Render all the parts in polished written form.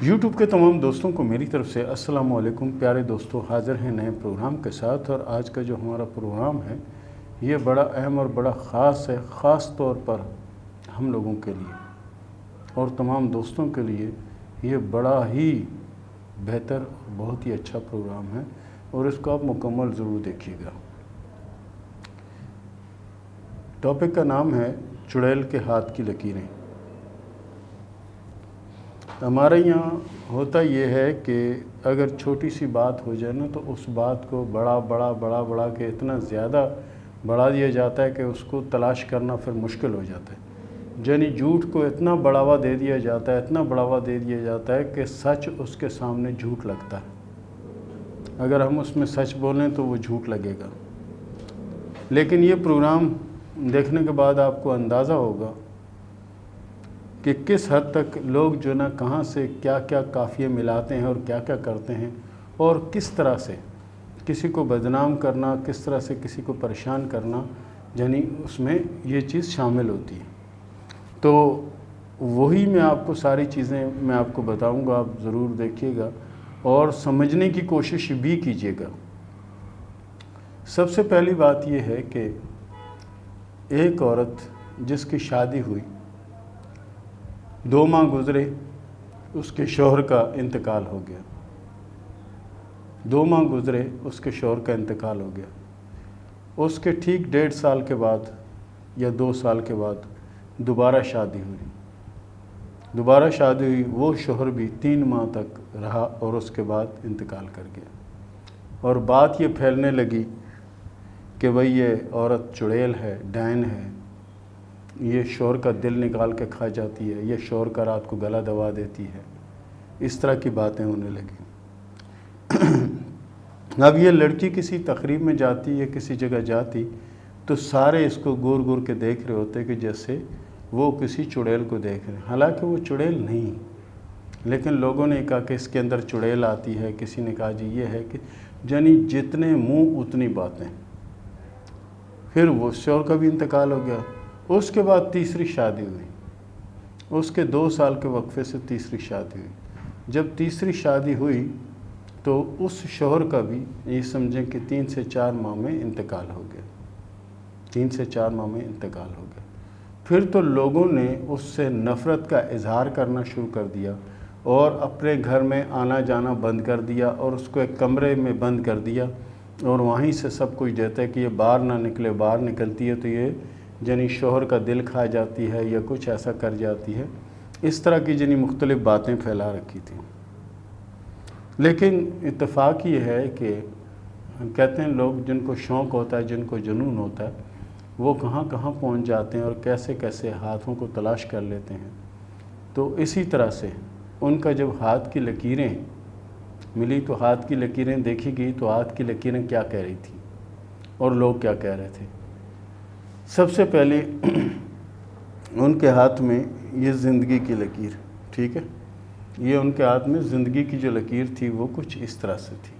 YouTube کے تمام دوستوں کو میری طرف سے السلام علیکم۔ پیارے دوستوں، حاضر ہیں نئے پروگرام کے ساتھ، اور آج کا جو ہمارا پروگرام ہے یہ بڑا اہم اور بڑا خاص ہے، خاص طور پر ہم لوگوں کے لیے اور تمام دوستوں کے لیے یہ بڑا ہی بہتر اور بہت ہی اچھا پروگرام ہے، اور اس کو آپ مکمل ضرور دیکھیے گا۔ ٹاپک کا نام ہے چڑیل کے ہاتھ کی لکیریں۔ ہمارے یہاں ہوتا یہ ہے کہ اگر چھوٹی سی بات ہو جائے نا تو اس بات کو بڑا کے اتنا زیادہ بڑھا دیا جاتا ہے کہ اس کو تلاش کرنا پھر مشکل ہو جاتا ہے۔ یعنی جھوٹ کو اتنا بڑھاوا دے دیا جاتا ہے، اتنا بڑھاوا دے دیا جاتا ہے کہ سچ اس کے سامنے جھوٹ لگتا ہے۔ اگر ہم اس میں سچ بولیں تو وہ جھوٹ لگے گا۔ لیکن یہ پروگرام دیکھنے کے بعد آپ کو اندازہ ہوگا کہ کس حد تک لوگ جو نا کہاں سے کیا کیا قافیے ملاتے ہیں اور کیا کیا کرتے ہیں، اور کس طرح سے کسی کو بدنام کرنا، کس طرح سے کسی کو پریشان کرنا، یعنی اس میں یہ چیز شامل ہوتی ہے۔ تو وہی میں آپ کو ساری چیزیں میں آپ کو بتاؤں گا، آپ ضرور دیکھیے گا اور سمجھنے کی کوشش بھی کیجیے گا۔ سب سے پہلی بات یہ ہے کہ ایک عورت جس کی شادی ہوئی، 2 ماہ گزرے، اس کے شوہر کا انتقال ہو گیا۔ 2 ماہ گزرے، اس کے شوہر کا انتقال ہو گیا۔ اس کے ٹھیک 1.5 سال کے بعد یا 2 سال کے بعد دوبارہ شادی ہوئی۔ وہ شوہر بھی 3 ماہ تک رہا اور اس کے بعد انتقال کر گیا، اور بات یہ پھیلنے لگی کہ بھئی یہ عورت چڑیل ہے، ڈائن ہے، یہ شوہر کا دل نکال کے کھا جاتی ہے، یہ شوہر کا رات کو گلا دبا دیتی ہے، اس طرح کی باتیں ہونے لگیں۔ اب یہ لڑکی کسی تقریب میں جاتی ہے، کسی جگہ جاتی تو سارے اس کو گور گور کے دیکھ رہے ہوتے کہ جیسے وہ کسی چڑیل کو دیکھ رہے ہیں، حالانکہ وہ چڑیل نہیں، لیکن لوگوں نے کہا کہ اس کے اندر چڑیل آتی ہے، کسی نے کہا جی یہ ہے کہ یعنی جتنے منہ اتنی باتیں۔ پھر وہ شوہر کا بھی انتقال ہو گیا۔ اس کے بعد تیسری شادی ہوئی، اس کے 2 سال کے وقفے سے تیسری شادی ہوئی۔ جب تیسری شادی ہوئی تو اس شوہر کا بھی یہ سمجھیں کہ 3 سے 4 ماہ میں انتقال ہو گیا۔ 3 سے 4 ماہ میں انتقال ہو گیا۔ پھر تو لوگوں نے اس سے نفرت کا اظہار کرنا شروع کر دیا اور اپنے گھر میں آنا جانا بند کر دیا، اور اس کو ایک کمرے میں بند کر دیا، اور وہیں سے سب کچھ دیتا ہے کہ یہ باہر نہ نکلے، باہر نکلتی ہے تو یہ یعنی شوہر کا دل کھا جاتی ہے یا کچھ ایسا کر جاتی ہے۔ اس طرح کی یعنی مختلف باتیں پھیلا رکھی تھیں۔ لیکن اتفاق یہ ہے کہ کہتے ہیں لوگ جن کو شوق ہوتا ہے، جن کو جنون ہوتا ہے، وہ کہاں کہاں پہنچ جاتے ہیں اور کیسے کیسے ہاتھوں کو تلاش کر لیتے ہیں۔ تو اسی طرح سے ان کا جب ہاتھ کی لکیریں ملی تو ہاتھ کی لکیریں دیکھی گئی تو ہاتھ کی لکیریں کیا کہہ رہی تھیں اور لوگ کیا کہہ رہے تھے۔ سب سے پہلے ان کے ہاتھ میں یہ زندگی کی لکیر، ٹھیک ہے، یہ ان کے ہاتھ میں زندگی کی جو لکیر تھی وہ کچھ اس طرح سے تھی،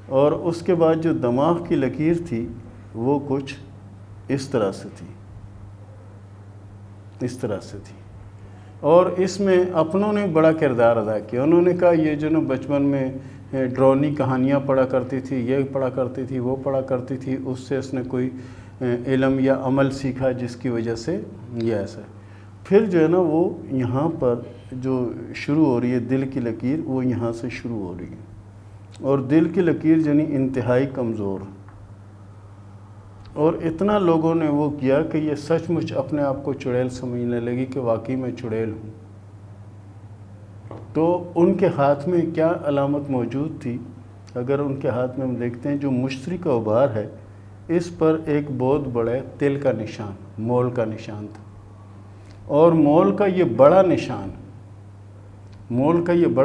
اور اس کے بعد جو دماغ کی لکیر تھی وہ کچھ اس طرح سے تھی، اور اس میں اپنوں نے بڑا کردار ادا کیا۔ انہوں نے کہا یہ جو نا بچپن میں ڈرونی کہانیاں پڑھا کرتی تھی، یہ پڑھا کرتی تھی، وہ پڑھا کرتی تھی، اس سے اس نے کوئی علم یا عمل سیکھا جس کی وجہ سے یہ ایسا ہے۔ پھر جو ہے نا وہ یہاں پر جو شروع ہو رہی ہے دل کی لکیر، وہ یہاں سے شروع ہو رہی ہے، اور دل کی لکیر یعنی انتہائی کمزور، اور اتنا لوگوں نے وہ کیا کہ یہ سچ مچ اپنے آپ کو چڑیل سمجھنے لگی کہ واقعی میں چڑیل ہوں۔ تو ان کے ہاتھ میں کیا علامت موجود تھی؟ اگر ان کے ہاتھ میں ہم دیکھتے ہیں جو مشتری کا غبار ہے، اس پر ایک بہت بڑے تل کا نشان، مول کا نشان تھا، اور مول کا یہ بڑا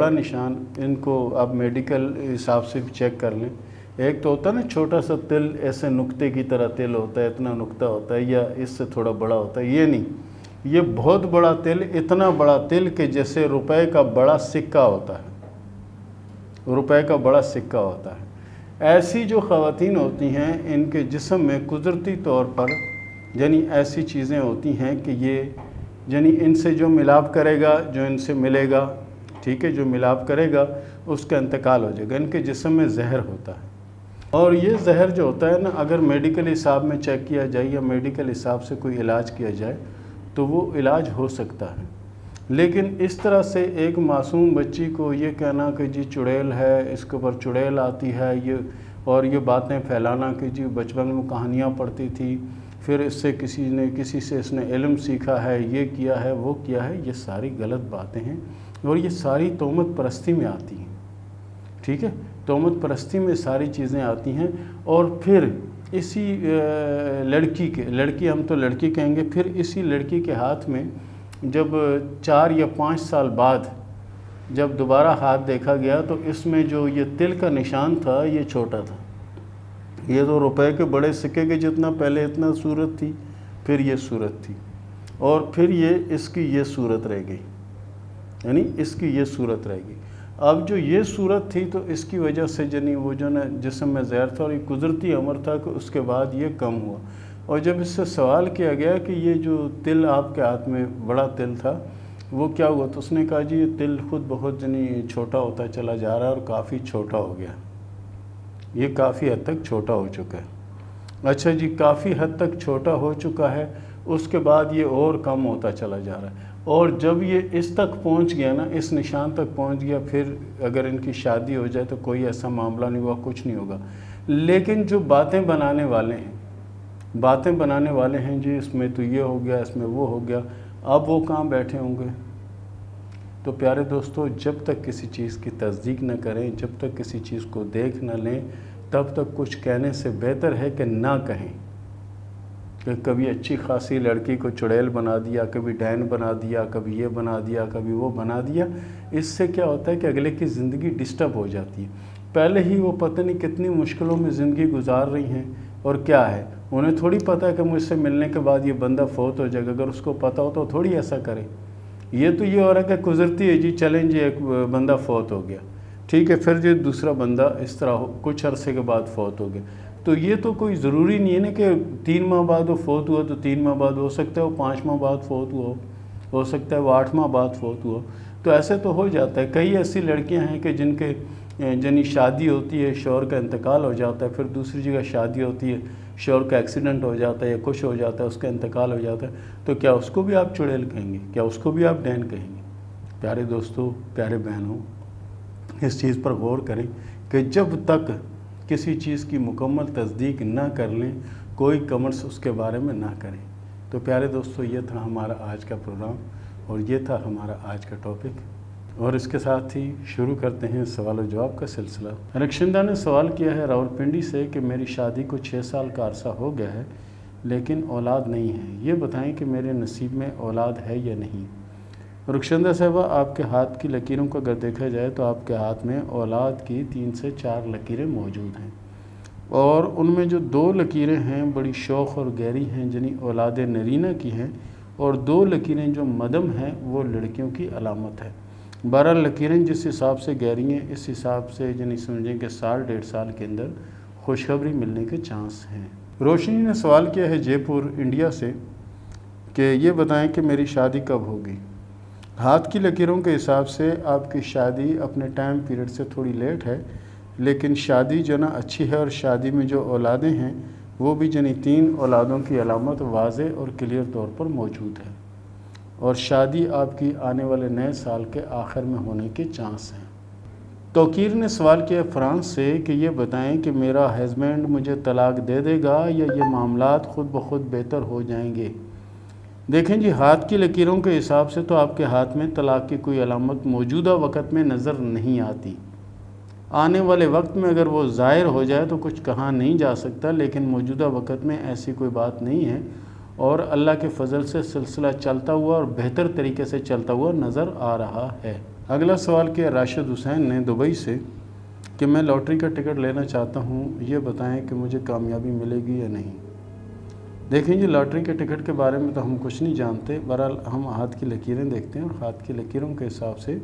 نشان ان کو آپ میڈیکل حساب سے بھی چیک کر لیں۔ ایک تو ہوتا ہے نا چھوٹا سا تل، ایسے نقطے کی طرح تل ہوتا ہے، اتنا نقطہ ہوتا ہے، یا اس سے تھوڑا بڑا ہوتا ہے، یہ نہیں، یہ بہت بڑا تل، اتنا بڑا تل کہ جیسے روپے کا بڑا سکہ ہوتا ہے۔ ایسی جو خواتین ہوتی ہیں ان کے جسم میں قدرتی طور پر یعنی ایسی چیزیں ہوتی ہیں کہ یہ یعنی ان سے جو ملاپ کرے گا، جو ان سے ملے گا، ٹھیک ہے، جو ملاپ کرے گا اس کا انتقال ہو جائے گا، ان کے جسم میں زہر ہوتا ہے، اور یہ زہر جو ہوتا ہے نا، اگر میڈیکل حساب میں چیک کیا جائے یا میڈیکل حساب سے کوئی علاج کیا جائے تو وہ علاج ہو سکتا ہے، لیکن اس طرح سے ایک معصوم بچی کو یہ کہنا کہ جی چڑیل ہے، اس کے اوپر چڑیل آتی ہے، یہ باتیں پھیلانا کہ جی بچپن میں کہانیاں پڑھتی تھی، پھر اس سے کسی سے اس نے علم سیکھا ہے، یہ کیا ہے وہ کیا ہے، یہ ساری غلط باتیں ہیں، اور یہ ساری تہمت پرستی میں آتی ہیں، ٹھیک ہے، تہمت پرستی میں ساری چیزیں آتی ہیں، اور پھر اسی لڑکی ہم تو لڑکی کہیں گے، پھر اسی لڑکی کے ہاتھ میں جب 4 یا 5 سال بعد جب دوبارہ ہاتھ دیکھا گیا تو اس میں جو یہ تل کا نشان تھا یہ چھوٹا تھا، یہ تو روپے کے بڑے سکے کے جتنا پہلے اتنا صورت تھی، پھر یہ صورت تھی، اور پھر اس کی یہ صورت رہ گئی، یعنی اس کی یہ صورت رہ گئی۔ اب جو یہ صورت تھی تو اس کی وجہ سے وہ جو نا جسم میں زہر تھا، اور یہ قدرتی امر تھا کہ اس کے بعد یہ کم ہوا، اور جب اس سے سوال کیا گیا کہ یہ جو تل آپ کے ہاتھ میں بڑا تل تھا وہ کیا ہوا، تو اس نے کہا جی یہ تل خود بہت چھوٹا ہوتا چلا جا رہا ہے، اور کافی چھوٹا ہو گیا، یہ کافی حد تک چھوٹا ہو چکا ہے۔ اچھا جی، کافی حد تک چھوٹا ہو چکا ہے، اس کے بعد یہ اور کم ہوتا چلا جا رہا ہے، اور جب یہ اس تک پہنچ گیا نا، اس نشان تک پہنچ گیا، پھر اگر ان کی شادی ہو جائے تو کوئی ایسا معاملہ نہیں ہوا، کچھ نہیں ہوگا، لیکن جو باتیں بنانے والے ہیں جی اس میں تو یہ ہو گیا، اس میں وہ ہو گیا، اب وہ کہاں بیٹھے ہوں گے؟ تو پیارے دوستو، جب تک کسی چیز کی تصدیق نہ کریں، جب تک کسی چیز کو دیکھ نہ لیں، تب تک کچھ کہنے سے بہتر ہے کہ نہ کہیں، کہ کبھی اچھی خاصی لڑکی کو چڑیل بنا دیا، کبھی ڈین بنا دیا، کبھی یہ بنا دیا، کبھی وہ بنا دیا، اس سے کیا ہوتا ہے کہ اگلے کی زندگی ڈسٹرب ہو جاتی ہے، پہلے ہی وہ پتہ نہیں کتنی مشکلوں میں زندگی گزار رہی ہیں، اور کیا ہے انہیں تھوڑی پتہ ہے کہ مجھ سے ملنے کے بعد یہ بندہ فوت ہو جائے گا، اگر اس کو پتہ ہو تو تھوڑی ایسا کرے، یہ تو یہ ہو رہا ہے کہ گزرتی ہے جی، چلیں جی ایک بندہ فوت ہو گیا، ٹھیک ہے، پھر جو دوسرا بندہ اس طرح کچھ عرصے کے بعد فوت ہو گیا، تو یہ تو کوئی ضروری نہیں ہے نا کہ 3 ماہ بعد وہ فوت ہوا تو 3 ماہ بعد، ہو سکتا ہے وہ 5 ماہ بعد فوت ہوا ہو سکتا ہے وہ 8 ماہ بعد فوت ہوا، تو ایسے تو ہو جاتا ہے۔ کئی ایسی لڑکیاں ہیں کہ جن شادی ہوتی ہے، شوہر کا انتقال ہو جاتا ہے، پھر دوسری جگہ شادی ہوتی ہے، شوہر کا ایکسیڈنٹ ہو جاتا ہے یا کچھ ہو جاتا ہے، اس کا انتقال ہو جاتا ہے، تو کیا اس کو بھی آپ چڑیل کہیں گے؟ کیا اس کو بھی آپ ڈین کہیں گے؟ پیارے دوستو، پیارے بہنوں، اس چیز پر غور کریں کہ جب تک کسی چیز کی مکمل تصدیق نہ کر لیں، کوئی کمنٹس اس کے بارے میں نہ کریں۔ تو پیارے دوستو، یہ تھا ہمارا آج کا پروگرام، اور یہ تھا ہمارا آج کا ٹاپک، اور اس کے ساتھ ہی شروع کرتے ہیں سوال و جواب کا سلسلہ۔ رکشندہ نے سوال کیا ہے راولپنڈی سے کہ میری شادی کو 6 سال کا عرصہ ہو گیا ہے لیکن اولاد نہیں ہے، یہ بتائیں کہ میرے نصیب میں اولاد ہے یا نہیں؟ رکشندہ صاحبہ، آپ کے ہاتھ کی لکیروں کو اگر دیکھا جائے تو آپ کے ہاتھ میں اولاد کی 3 سے 4 لکیریں موجود ہیں، اور ان میں جو 2 لکیریں ہیں بڑی شوخ اور گہری ہیں، جنہیں اولاد نرینہ کی ہیں، اور 2 لکیریں جو مدم ہیں وہ لڑکیوں کی علامت ہے۔ 12 لکیریں جس حساب سے گہری ہیں، اس حساب سے سمجھیں کہ 1.5 سال کے اندر خوشخبری ملنے کے چانس ہیں۔ روشنی نے سوال کیا ہے جے پور انڈیا سے کہ یہ بتائیں کہ میری شادی کب ہوگی؟ ہاتھ کی لکیروں کے حساب سے آپ کی شادی اپنے ٹائم پیریڈ سے تھوڑی لیٹ ہے، لیکن شادی جو نا اچھی ہے، اور شادی میں جو اولادیں ہیں وہ بھی 3 اولادوں کی علامت واضح اور کلیئر طور پر موجود ہے، اور شادی آپ کی آنے والے نئے سال کے آخر میں ہونے کے چانس ہیں۔ توقیر نے سوال کیا فرانس سے کہ یہ بتائیں کہ میرا ہسبینڈ مجھے طلاق دے دے گا یا یہ معاملات خود بخود بہتر ہو جائیں گے؟ دیکھیں جی، ہاتھ کی لکیروں کے حساب سے تو آپ کے ہاتھ میں طلاق کی کوئی علامت موجودہ وقت میں نظر نہیں آتی، آنے والے وقت میں اگر وہ ظاہر ہو جائے تو کچھ کہا نہیں جا سکتا، لیکن موجودہ وقت میں ایسی کوئی بات نہیں ہے، اور اللہ کے فضل سے سلسلہ چلتا ہوا اور بہتر طریقے سے چلتا ہوا نظر آ رہا ہے۔ اگلا سوال کیا راشد حسین نے دبئی سے کہ میں لاٹری کا ٹکٹ لینا چاہتا ہوں، یہ بتائیں کہ مجھے کامیابی ملے گی یا نہیں؟ دیکھیں جی، لاٹری کے ٹکٹ کے بارے میں تو ہم کچھ نہیں جانتے، بہرحال ہم ہاتھ کی لکیریں دیکھتے ہیں، اور ہاتھ کی لکیروں کے حساب سے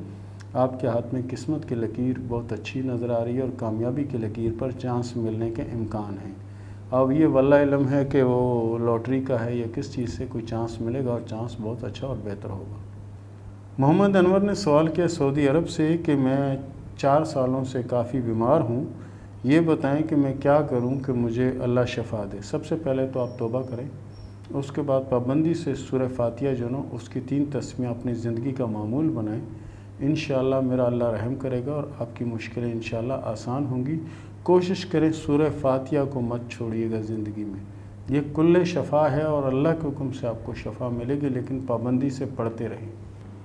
آپ کے ہاتھ میں قسمت کی لکیر بہت اچھی نظر آ رہی ہے، اور کامیابی کی لکیر پر چانس ملنے کے امکان ہیں۔ اب یہ واللہ علم ہے کہ وہ لاٹری کا ہے یا کس چیز سے کوئی چانس ملے گا، اور چانس بہت اچھا اور بہتر ہوگا۔ محمد انور نے سوال کیا سعودی عرب سے کہ میں 4 سالوں سے کافی بیمار ہوں، یہ بتائیں کہ میں کیا کروں کہ مجھے اللہ شفا دے۔ سب سے پہلے تو آپ توبہ کریں، اس کے بعد پابندی سے سورہ فاتحہ جو نا اس کی 3 تسمیہ اپنی زندگی کا معمول بنائیں۔ انشاءاللہ میرا اللہ رحم کرے گا اور آپ کی مشکلیں انشاءاللہ آسان ہوں گی۔ کوشش کریں سورہ فاتحہ کو مت چھوڑیے گا زندگی میں، یہ کل شفا ہے اور اللہ کے حکم سے آپ کو شفا ملے گی، لیکن پابندی سے پڑھتے رہیں۔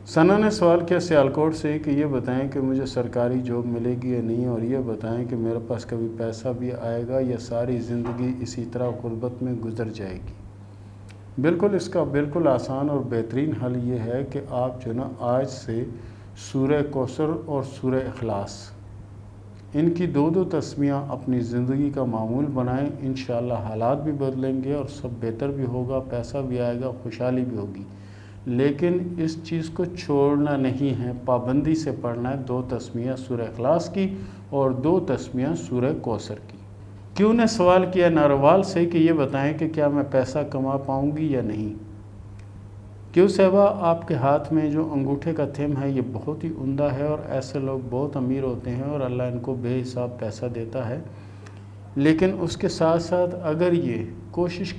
ثنا نے سوال کیا سیالکوٹ سے کہ یہ بتائیں کہ مجھے سرکاری جاب ملے گی یا نہیں، اور یہ بتائیں کہ میرے پاس کبھی پیسہ بھی آئے گا یا ساری زندگی اسی طرح غربت میں گزر جائے گی۔ بالکل اس کا بالکل آسان اور بہترین حل یہ ہے کہ آپ جو نا آج سے سورہ کوثر اور سورہ اخلاص ان کی 2 تسمیہ اپنی زندگی کا معمول بنائیں۔ انشاءاللہ حالات بھی بدلیں گے اور سب بہتر بھی ہوگا، پیسہ بھی آئے گا، خوشحالی بھی ہوگی، لیکن اس چیز کو چھوڑنا نہیں ہے، پابندی سے پڑھنا ہے۔ 2 تسمیہ سورہ اخلاص کی اور 2 تسمیہ سورہ کوثر کی۔ کیوں نے سوال کیا ناروال سے کہ یہ بتائیں کہ کیا میں پیسہ کما پاؤں گی یا نہیں۔ کیوں صاحبہ، آپ کے ہاتھ میں جو انگوٹھے کا تھم ہے یہ بہت ہی عمدہ ہے، اور ایسے لوگ بہت امیر ہوتے ہیں اور اللہ ان کو بے حساب پیسہ دیتا ہے، لیکن اس کے ساتھ ساتھ اگر یہ کوشش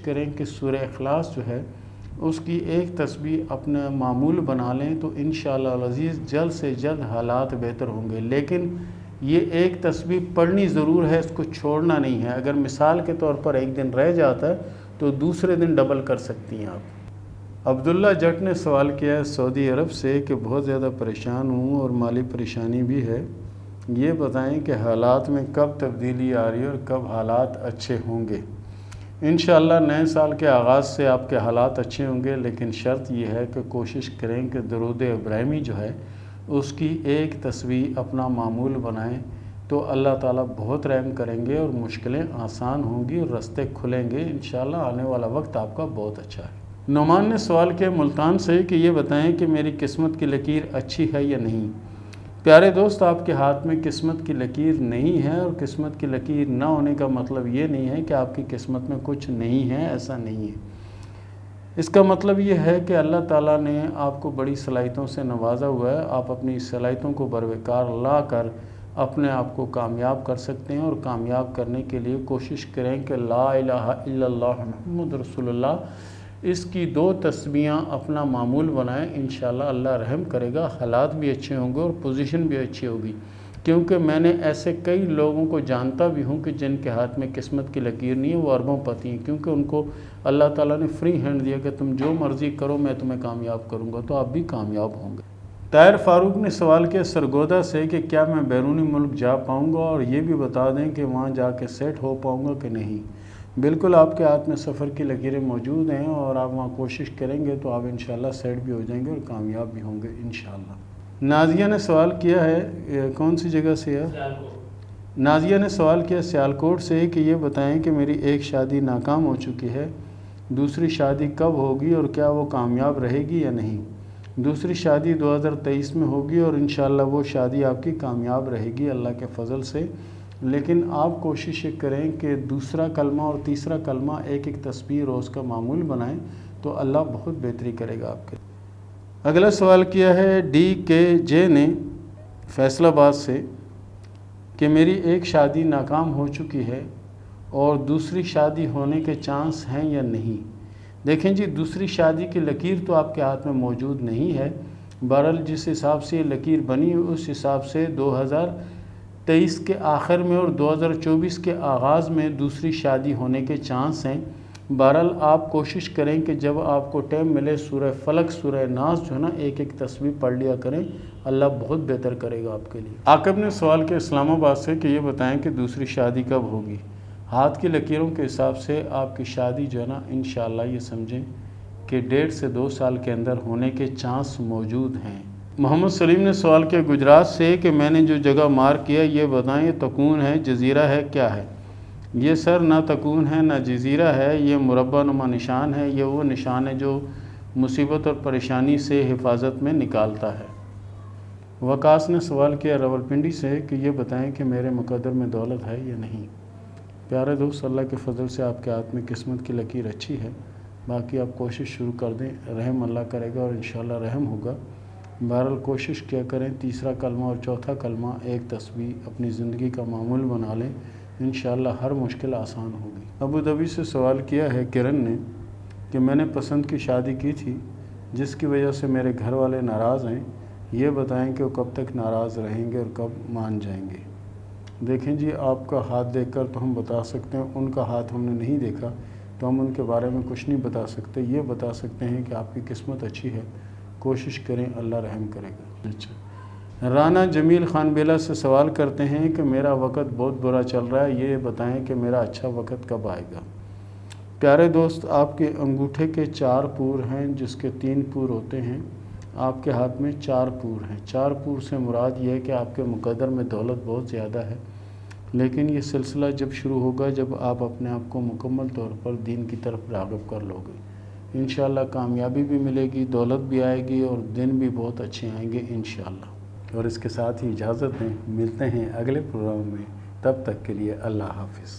کریں کہ سورہ اخلاص جو ہے اس کی 1 تسبیح اپنا معمول بنا لیں تو انشاءاللہ العزیز جلد سے جلد حالات بہتر ہوں گے۔ لیکن یہ 1 تسبیح پڑھنی ضرور ہے، اس کو چھوڑنا نہیں ہے۔ اگر مثال کے طور پر ایک دن رہ جاتا ہے تو دوسرے دن ڈبل کر سکتی ہیں آپ۔ عبداللہ جٹ نے سوال کیا ہے سعودی عرب سے کہ بہت زیادہ پریشان ہوں اور مالی پریشانی بھی ہے، یہ بتائیں کہ حالات میں کب تبدیلی آ رہی ہے اور کب حالات اچھے ہوں گے۔ انشاءاللہ نئے سال کے آغاز سے آپ کے حالات اچھے ہوں گے، لیکن شرط یہ ہے کہ کوشش کریں کہ درود ابراہیمی جو ہے اس کی 1 تسبیح اپنا معمول بنائیں تو اللہ تعالیٰ بہت رحم کریں گے اور مشکلیں آسان ہوں گی اور رستے کھلیں گے۔ انشاءاللہ آنے والا وقت آپ کا بہت اچھا ہے۔ نعمان نے سوال کیا ملتان سے کہ یہ بتائیں کہ میری قسمت کی لکیر اچھی ہے یا نہیں۔ پیارے دوست، آپ کے ہاتھ میں قسمت کی لکیر نہیں ہے، اور قسمت کی لکیر نہ ہونے کا مطلب یہ نہیں ہے کہ آپ کی قسمت میں کچھ نہیں ہے، ایسا نہیں ہے۔ اس کا مطلب یہ ہے کہ اللہ تعالیٰ نے آپ کو بڑی صلاحیتوں سے نوازا ہوا ہے، آپ اپنی صلاحیتوں کو بروقار لا کر اپنے آپ کو کامیاب کر سکتے ہیں، اور کامیاب کرنے کے لیے کوشش کریں کہ لا الہ الا اللہ محمد رسول اللہ اس کی 2 تسبیحاں اپنا معمول بنائیں۔ انشاءاللہ اللہ رحم کرے گا، حالات بھی اچھے ہوں گے اور پوزیشن بھی اچھی ہوگی، کیونکہ میں نے ایسے کئی لوگوں کو جانتا بھی ہوں کہ جن کے ہاتھ میں قسمت کی لکیر نہیں ہے، وہ اربوں پتی ہیں، کیونکہ ان کو اللہ تعالیٰ نے فری ہینڈ دیا کہ تم جو مرضی کرو میں تمہیں کامیاب کروں گا، تو آپ بھی کامیاب ہوں گے۔ طاہر فاروق نے سوال کیا سرگودا سے کہ کیا میں بیرونی ملک جا پاؤں گا، اور یہ بھی بتا دیں کہ وہاں جا کے سیٹ ہو پاؤں گا کہ نہیں۔ بالکل آپ کے ہاتھ میں سفر کی لکیریں موجود ہیں، اور آپ وہاں کوشش کریں گے تو آپ انشاءاللہ سیٹ بھی ہو جائیں گے اور کامیاب بھی ہوں گے انشاءاللہ۔ نازیہ نے سوال کیا ہے کون سی جگہ سے ہے؟ نازیہ نے سوال کیا سیالکوٹ سے کہ یہ بتائیں کہ میری 1 شادی ناکام ہو چکی ہے، دوسری شادی کب ہوگی اور کیا وہ کامیاب رہے گی یا نہیں۔ دوسری شادی 2023 میں ہوگی اور انشاءاللہ وہ شادی آپ کی کامیاب رہے گی اللہ کے فضل سے، لیکن آپ کوشش کریں کہ دوسرا کلمہ اور تیسرا کلمہ 1 تسبیح روز کا معمول بنائیں تو اللہ بہت بہتری کرے گا آپ کے۔ اگلا سوال کیا ہے DKJ نے فیصل آباد سے کہ میری 1 شادی ناکام ہو چکی ہے اور دوسری شادی ہونے کے چانس ہیں یا نہیں۔ دیکھیں جی، دوسری شادی کی لکیر تو آپ کے ہاتھ میں موجود نہیں ہے، بہرحال جس حساب سے یہ لکیر بنی اس حساب سے 2023 کے آخر میں اور 2024 کے آغاز میں دوسری شادی ہونے کے چانس ہیں۔ بہرحال آپ کوشش کریں کہ جب آپ کو ٹائم ملے سورہ فلق سورہ ناس جو ہے نا 1 تسبیح پڑھ لیا کریں، اللہ بہت بہتر کرے گا آپ کے لیے۔ عاقب نے سوال کیا اسلام آباد سے کہ یہ بتائیں کہ دوسری شادی کب ہوگی۔ ہاتھ کی لکیروں کے حساب سے آپ کی شادی جو ہے نا انشاءاللہ یہ سمجھیں کہ 1.5 سے 2 سال کے اندر ہونے کے چانس موجود ہیں۔ محمد سلیم نے سوال کیا گجرات سے کہ میں نے جو جگہ مارک کیا یہ بتائیں یہ تکون ہے جزیرہ ہے کیا ہے۔ یہ سر نہ تکون ہے نہ جزیرہ ہے، یہ مربع نما نشان ہے، یہ وہ نشان ہے جو مصیبت اور پریشانی سے حفاظت میں نکالتا ہے۔ وقاص نے سوال کیا راولپنڈی سے کہ یہ بتائیں کہ میرے مقدر میں دولت ہے یا نہیں۔ پیارے دوست، اللہ کے فضل سے آپ کے ہاتھ میں قسمت کی لکیر اچھی ہے، باقی آپ کوشش شروع کر دیں، رحم اللہ کرے گا اور انشاءاللہ رحم ہوگا۔ بہرحال کوشش کیا کریں، تیسرا کلمہ اور چوتھا کلمہ ایک تسبیح اپنی زندگی کا معمول بنا لیں، انشاءاللہ ہر مشکل آسان ہوگی۔ ابوظہبی سے سوال کیا ہے کرن نے کہ میں نے پسند کی شادی کی تھی جس کی وجہ سے میرے گھر والے ناراض ہیں، یہ بتائیں کہ وہ کب تک ناراض رہیں گے اور کب مان جائیں گے؟ دیکھیں جی، آپ کا ہاتھ دیکھ کر تو ہم بتا سکتے ہیں، ان کا ہاتھ ہم نے نہیں دیکھا تو ہم ان کے بارے میں کچھ نہیں بتا سکتے۔ یہ بتا سکتے ہیں کہ آپ کی قسمت اچھی ہے، کوشش کریں، اللہ رحم کرے گا۔ اچھا، رانا جمیل خان بیلا سے سوال کرتے ہیں کہ میرا وقت بہت برا چل رہا ہے، یہ بتائیں کہ میرا اچھا وقت کب آئے گا؟ پیارے دوست، آپ کے انگوٹھے کے 4 پور ہیں، جس کے 3 پور ہوتے ہیں، آپ کے ہاتھ میں 4 پور ہیں۔ 4 پور سے مراد یہ ہے کہ آپ کے مقدر میں دولت بہت زیادہ ہے، لیکن یہ سلسلہ جب شروع ہوگا جب آپ اپنے آپ کو مکمل طور پر دین کی طرف راغب کر لو گے، انشاءاللہ کامیابی بھی ملے گی، دولت بھی آئے گی اور دن بھی بہت اچھے آئیں گے انشاءاللہ۔ اور اس کے ساتھ ہی اجازت دیں، ملتے ہیں اگلے پروگرام میں، تب تک کے لیے اللہ حافظ۔